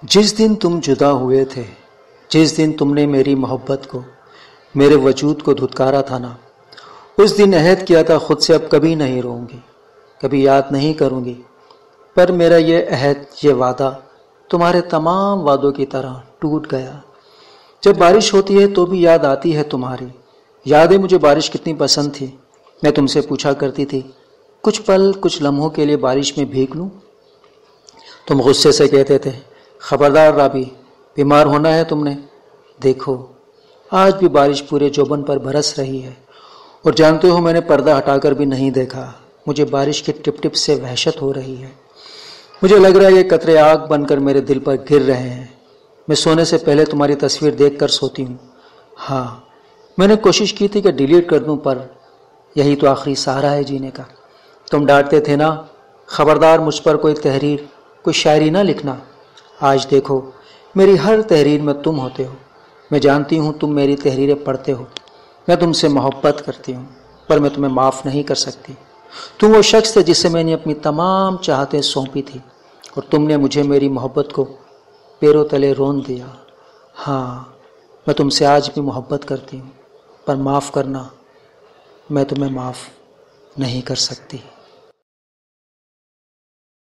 جس دن تم جدا ہوئے تھے، جس دن تم نے میری محبت کو، میرے وجود کو دھتکارا تھا نا، اس دن عہد کیا تھا خود سے اب کبھی نہیں روؤں گی، کبھی یاد نہیں کروں گی۔ پر میرا یہ عہد، یہ وعدہ تمہارے تمام وعدوں کی طرح ٹوٹ گیا۔ جب بارش ہوتی ہے تو بھی یاد آتی ہے تمہاری۔ یاد ہے مجھے بارش کتنی پسند تھی۔ میں تم سے پوچھا کرتی تھی، کچھ پل، کچھ لمحوں کے لیے بارش میں بھیگ لوں؟ تم غصے سے کہتے تھے، خبردار رابی، بیمار ہونا ہے تم نے۔ دیکھو آج بھی بارش پورے جوبن پر برس رہی ہے، اور جانتے ہو میں نے پردہ ہٹا کر بھی نہیں دیکھا۔ مجھے بارش کے ٹپ ٹپ سے وحشت ہو رہی ہے۔ مجھے لگ رہا ہے یہ قطرے آگ بن کر میرے دل پر گر رہے ہیں۔ میں سونے سے پہلے تمہاری تصویر دیکھ کر سوتی ہوں۔ ہاں، میں نے کوشش کی تھی کہ ڈیلیٹ کر دوں، پر یہی تو آخری سہارا ہے جینے کا۔ تم ڈانٹتے تھے نا، خبردار مجھ پر کوئی تحریر، کوئی شاعری نہ لکھنا۔ آج دیکھو میری ہر تحریر میں تم ہوتے ہو۔ میں جانتی ہوں تم میری تحریریں پڑھتے ہو۔ میں تم سے محبت کرتی ہوں، پر میں تمہیں معاف نہیں کر سکتی۔ تم وہ شخص تھے جسے میں نے اپنی تمام چاہتیں سونپی تھی، اور تم نے مجھے میری محبت کو پیروں تلے رون دیا۔ ہاں، میں تم سے آج بھی محبت کرتی ہوں، پر معاف کرنا، میں تمہیں معاف نہیں کر سکتی۔